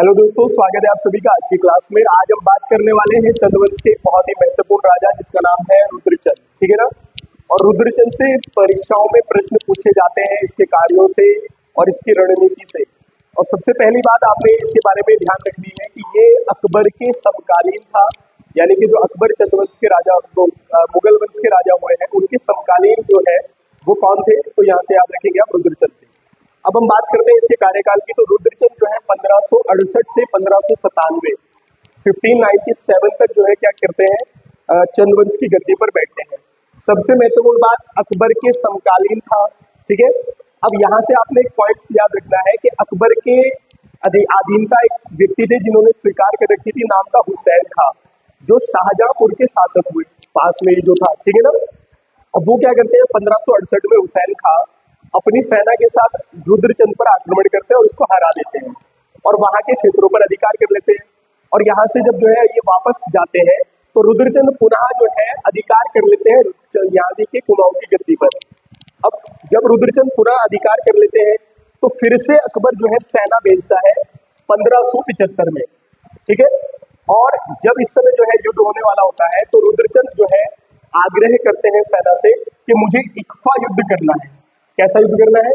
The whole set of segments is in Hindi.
हेलो दोस्तों, स्वागत है आप सभी का आज की क्लास में। आज हम बात करने वाले हैं चंद्रवंश के एक बहुत ही महत्वपूर्ण राजा जिसका नाम है रुद्रचंद। ठीक है ना। और रुद्रचंद से परीक्षाओं में प्रश्न पूछे जाते हैं इसके कार्यों से और इसकी रणनीति से। और सबसे पहली बात आपने इसके बारे में ध्यान रखनी है कि ये अकबर के समकालीन था, यानी कि जो अकबर चंद्रवंश के राजा मुगल वंश के राजा हुए हैं उनके समकालीन जो है वो कौन थे, तो यहाँ से याद रखेंगे आप रुद्रचंद थे। अब हम बात करते हैं इसके कार्यकाल की। तो रुद्रचंद जो है 1568 से 1597 1597 तक जो है क्या करते हैं, चंद्रवंश की गद्दी पर बैठते हैं। सबसे महत्वपूर्ण बात अकबर के समकालीन था। ठीक है। अब यहाँ से आपने एक पॉइंट्स याद रखना है कि अकबर के अधीनता एक व्यक्ति थे जिन्होंने स्वीकार कर रखी थी, नाम था हुसैन खां, जो शाहजहांपुर के शासक हुए पास में ही जो था। ठीक है ना। अब वो क्या करते हैं, 1568 में हुसैन खां अपनी सेना के साथ रुद्रचंद पर आक्रमण करते हैं और उसको हरा देते हैं और वहां के क्षेत्रों पर अधिकार कर लेते हैं। और यहाँ से जब जो है ये वापस जाते हैं तो रुद्रचंद पुनः जो है अधिकार कर लेते हैं यहाँ के कुमाऊं की गद्दी पर। अब जब रुद्रचंद पुनः अधिकार कर लेते हैं तो फिर से अकबर जो है सेना भेजता है 1575 में। ठीक है। और जब इस समय जो है युद्ध होने वाला होता है तो रुद्रचंद जो है आग्रह करते हैं सेना से कि मुझे इक्फा युद्ध करना है। कैसा युद्ध करना है?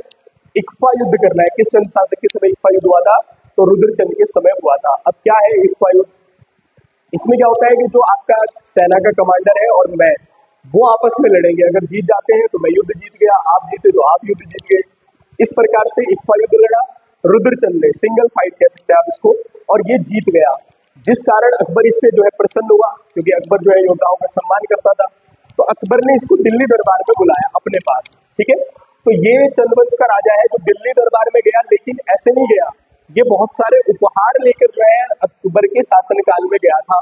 इक्फा युद्ध करना है। किस चंद शासक के समय इक्फा युद्ध हुआ था? तो रुद्रचंद के समय हुआ था। अब क्या है इक्फा युद्ध? इसमें क्या होता है कि जो आपका सेना का कमांडर है और मैं, वो आपस में लड़ेंगे। अगर जीत जाते हैं तो मैं युद्ध जीत गया, आप जीते तो आप युद्ध जीत गए। इस प्रकार से इक्फा युद्ध लड़ा रुद्रचंद ने, सिंगल फाइट कह सकते हैं आप इसको, और ये जीत गया। जिस कारण अकबर इससे जो है प्रसन्न हुआ, क्योंकि अकबर जो है योद्धाओं का सम्मान करता था। तो अकबर ने इसको दिल्ली दरबार में बुलाया अपने पास। ठीक है। तो ये चंद्रवंश का राजा है जो दिल्ली दरबार में गया, लेकिन ऐसे नहीं गया, ये बहुत सारे उपहार लेकर जो है अकबर के शासनकाल में गया था,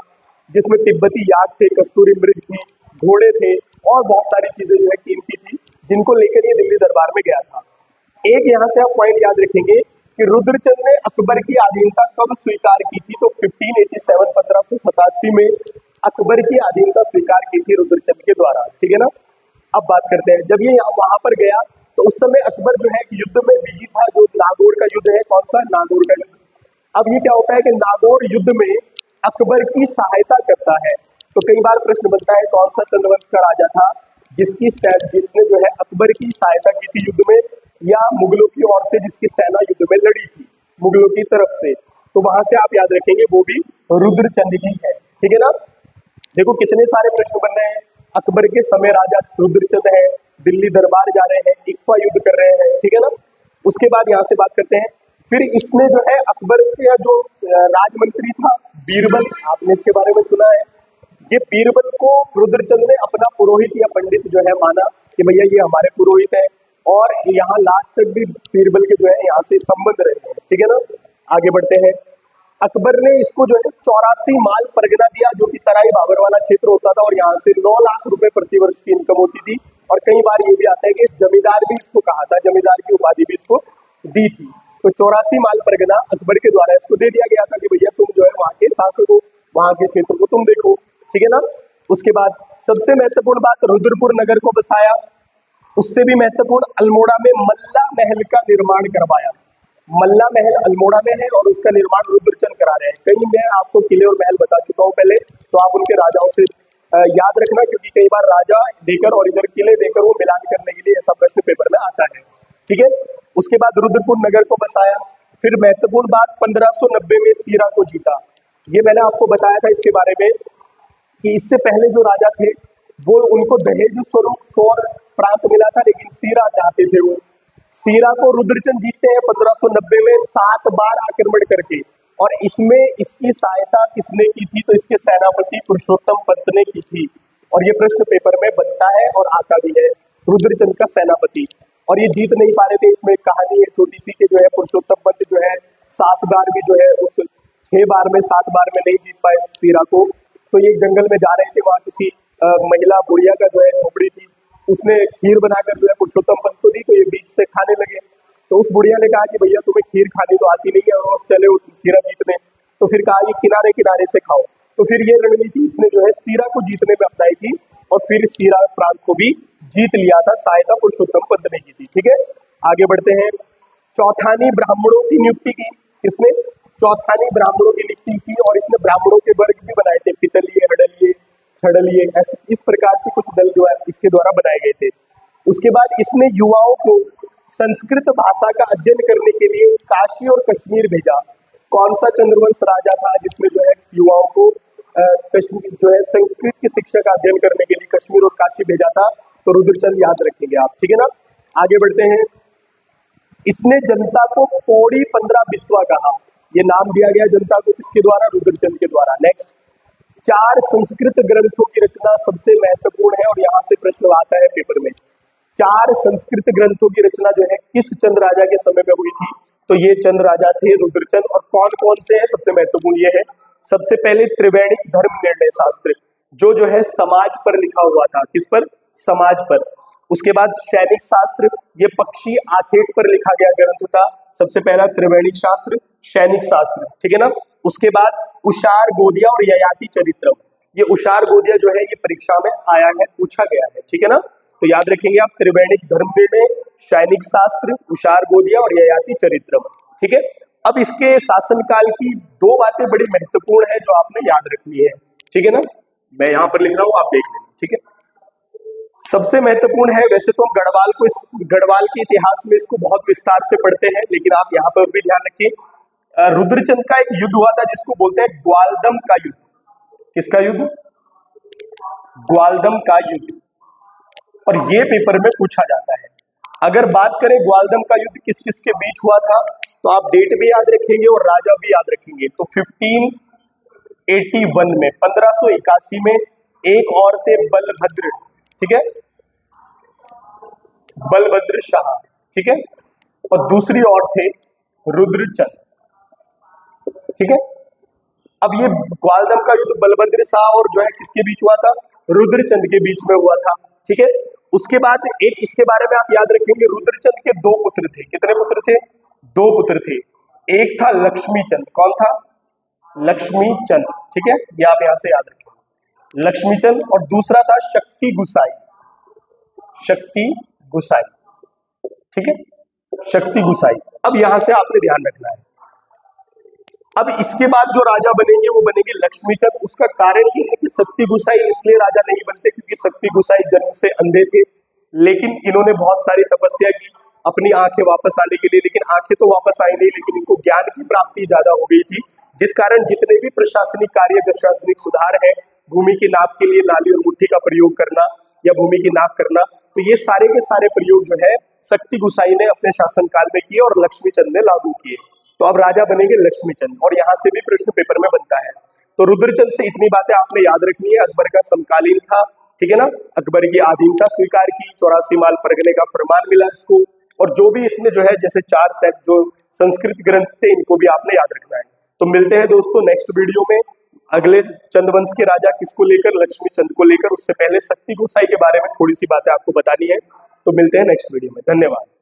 जिसमें तिब्बती याक थे, कस्तूरी मृग थी, घोड़े थे और बहुत सारी चीजें जो है कीमती थी, जिनको लेकर ये दिल्ली दरबार में गया था। एक यहाँ से आप पॉइंट याद रखेंगे कि रुद्रचंद ने अकबर की अधीनता कब स्वीकार की थी, तो 1587 1587 में अकबर की अधीनता स्वीकार की थी रुद्रचंद के द्वारा। ठीक है ना। अब बात करते हैं, जब ये वहां पर गया तो उस समय अकबर जो है युद्ध में बिजी था, जो नागौर का युद्ध है। कौन सा? नागौर का युद्ध। अब ये क्या होता है कि नागौर युद्ध में अकबर की सहायता करता है। तो कई बार प्रश्न बनता है कौन सा चंद्रवंश का राजा था जिसने जो है अकबर की सहायता की थी युद्ध में, या मुगलों की ओर से जिसकी सेना युद्ध में लड़ी थी मुगलों की तरफ से। तो वहां से आप याद रखेंगे वो भी रुद्रचंद ही है। ठीक है ना। देखो कितने सारे प्रश्न बन रहे हैं। अकबर के समय राजा रुद्रचंद है, दिल्ली दरबार जा रहे हैं, इक्फा युद्ध कर रहे हैं। ठीक है ना। उसके बाद यहाँ से बात करते हैं, फिर इसमें जो है अकबर का जो राजमंत्री था बीरबल, आपने इसके बारे में सुना है। ये बीरबल को रुद्रचंद ने अपना पुरोहित या पंडित जो है माना कि भैया ये हमारे पुरोहित है, और यहाँ लास्ट तक भी बीरबल के जो है यहाँ से संबंध रहे हैं। ठीक है ना। आगे बढ़ते हैं। अकबर ने इसको जो है 84 माल परगना दिया, जो कि तराई बाबर वाला क्षेत्र होता था, और यहाँ से 9 लाख रुपए प्रतिवर्ष की इनकम होती थी। और कई बार ये भी आता है कि जमींदार भी इसको कहा था, जमींदार की उपाधि भी इसको दी थी। तो 84 माल परगना अकबर के द्वारा इसको दे दिया गया था कि भैया तुम जो है वहाँ के शासक हो, वहाँ के क्षेत्र को तुम देखो। ठीक है ना। उसके बाद सबसे महत्वपूर्ण बात, रुद्रपुर नगर को बसाया। उससे भी महत्वपूर्ण, अल्मोड़ा में मल्ला महल का निर्माण करवाया। मल्ला महल अल्मोड़ा में है और उसका निर्माण रुद्रचंद करा रहे हैं। कई मैं आपको किले और महल बता चुका हूँ पहले, तो आप उनके राजाओं से याद रखना, क्योंकि कई बार राजा देकर और इधर किले देकर वो मिलान करने के लिए ऐसा प्रश्न पेपर में आता है। ठीक है। उसके बाद रुद्रपुर नगर को बसाया। फिर महत्वपूर्ण बात, 1590 में सीरा को जीता। ये मैंने आपको बताया था इसके बारे में कि इससे पहले जो राजा थे वो उनको दहेज स्वरूप स्वर्ण प्राप्त मिला था, लेकिन सीरा चाहते थे वो। सीरा को रुद्रचंद जीतते हैं 1590 में 7 बार आक्रमण करके, और इसमें इसकी सहायता किसने की थी, तो इसके सेनापति पुरुषोत्तम पंत ने की थी। और ये प्रश्न पेपर में बनता है और आता भी है, रुद्रचंद का सेनापति। और ये जीत नहीं पा रहे थे। इसमें कहानी है छोटी सी कि जो है पुरुषोत्तम पंत जो है 7 बार भी जो है उस 6 बार में 7 बार में नहीं जीत पाए सीरा को। तो ये जंगल में जा रहे थे, वहां किसी महिला बुढ़िया का जो है झोपड़ी थी, उसने खीर बनाकर जो है पुरुषोत्तम पंत को दी, तो ये बीच से खाने लगे। तो उस बुढ़िया ने कहा कि भैया तुम्हें खीर खानी तो आती नहीं है, और चले सीरा जीतने। तो फिर कहा ये किनारे किनारे से खाओ। तो फिर ये रणनीति इसने जो है सीरा को जीतने में अपनाई थी, और फिर सीरा प्रांत को भी जीत लिया था। सहायता पुरुषोत्तम पंत ने की थी। ठीक है। आगे बढ़ते हैं। चौथानी ब्राह्मणों की नियुक्ति की किसने? चौथानी ब्राह्मणों की लिखी थी और इसने ब्राह्मणों के वर्ग भी बनाए थे, पितलिए, हडलिए, छड़लिए, ऐसे इस प्रकार से कुछ दल जो है इसके द्वारा बनाए गए थे। उसके बाद इसने युवाओं को संस्कृत भाषा का अध्ययन करने के लिए काशी और कश्मीर भेजा। कौन सा चंद्रवंश राजा था जिसमें जो है युवाओं को कश्मीर जो है संस्कृत की शिक्षा का अध्ययन करने के लिए कश्मीर और काशी भेजा था? तो रुद्रचंद याद रखेंगे आप, ठीक है ना। आगे बढ़ते हैं। इसने जनता को पौड़ी 15 बिस्वा कहा। ये नाम दिया गया जनता को किसके द्वारा? रुद्रचंद के द्वारा। नेक्स्ट, 4 संस्कृत ग्रंथों की रचना सबसे महत्वपूर्ण है और यहाँ से प्रश्न आता है पेपर में। 4 संस्कृत ग्रंथों की रचना जो है किस चंद राजा के समय में हुई थी? तो ये चंद राजा थे रुद्रचंद। और कौन कौन से हैं? सबसे महत्वपूर्ण ये है, सबसे पहले त्रिवेणिक धर्म निर्णय शास्त्र जो है समाज पर लिखा हुआ था। किस पर? समाज पर। उसके बाद सैनिक शास्त्र, ये पक्षी आखेट पर लिखा गया ग्रंथ था। सबसे पहला त्रिवेणिक शास्त्र, सैनिक शास्त्र, ठीक है ना। उसके बाद उषार गोदिया और ययाति चरित्रम, ये उषार गोदिया जो है ये परीक्षा में आया है, पूछा गया है, ठीक है ना। तो याद रखेंगे आप, त्रिवेणिक धर्म निर्णय, सैनिक शास्त्र, उषार गोदिया और ययाति चरित्रम, ठीक है। अब इसके शासनकाल की 2 बातें बड़ी महत्वपूर्ण है जो आपने याद रखनी है, ठीक है ना। मैं यहाँ पर लिख रहा हूँ, आप देख लेना, ठीक है। सबसे महत्वपूर्ण है, वैसे तो हम गढ़वाल के इतिहास में इसको बहुत विस्तार से पढ़ते हैं, लेकिन आप यहाँ पर भी ध्यान रखिए। रुद्रचंद का एक युद्ध हुआ था जिसको बोलते हैं ग्वालदम का युद्ध। किसका युद्ध? ग्वालदम का युद्ध। और ये पेपर में पूछा जाता है। अगर बात करें ग्वालदम का युद्ध किस किस के बीच हुआ था, तो आप डेट भी याद रखेंगे और राजा भी याद रखेंगे। तो 1581 में, 1581 में एक और थे बलभद्र, ठीक है, बलभद्र शाह, ठीक है, और दूसरी और थे रुद्रचंद, ठीक है। अब ये ग्वालदम का युद्ध बलभद्र शाह और जो है किसके बीच हुआ था? रुद्रचंद के बीच में हुआ था, ठीक है। उसके बाद एक इसके बारे में आप याद रखेंगे, रुद्रचंद के 2 पुत्र थे। कितने पुत्र थे? 2 पुत्र थे। एक था लक्ष्मीचंद। कौन था? लक्ष्मीचंद, ठीक है, ये आप यहां से याद रखेंगे, लक्ष्मीचंद। और दूसरा था शक्ति गुसाई, शक्ति गुसाई, ठीक है, शक्ति गुसाई। अब यहां से आपने ध्यान रखना है। अब इसके बाद जो राजा बनेंगे वो बनेंगे लक्ष्मीचंद। उसका कारण ये है कि शक्ति गुसाई इसलिए राजा नहीं बनते क्योंकि शक्ति गुसाई जन्म से अंधे थे, लेकिन इन्होंने बहुत सारी तपस्या की अपनी आंखें वापस आने के लिए, लेकिन आंखें तो वापस आई नहीं, लेकिन इनको ज्ञान की प्राप्ति ज्यादा हो गई थी, जिस कारण जितने भी प्रशासनिक कार्य, प्रशासनिक सुधार है, भूमि की नाप के लिए नाली और मुट्ठी का प्रयोग करना या भूमि की नाप करना, तो ये सारे के सारे प्रयोग जो है शक्ति गुसाई ने अपने शासनकाल में किए और लक्ष्मीचंद ने लागू किए। तो अब राजा बनेंगे लक्ष्मीचंद, और यहाँ से भी प्रश्न पेपर में बनता है। तो रुद्रचंद से इतनी बातें आपने याद रखनी है। अकबर का समकालीन था, ठीक है ना, अकबर की आधीनता स्वीकार की, 84 माल परगने का फरमान मिला इसको, और जो भी इसने जो है जैसे 4 सेट जो संस्कृत ग्रंथ थे इनको भी आपने याद रखना है। तो मिलते हैं दोस्तों नेक्स्ट वीडियो में अगले चंद्रवंश के राजा किसको लेकर? लक्ष्मीचंद को लेकर। उससे पहले शक्ति गोसाई के बारे में थोड़ी सी बातें आपको बतानी है। तो मिलते हैं नेक्स्ट वीडियो में। धन्यवाद।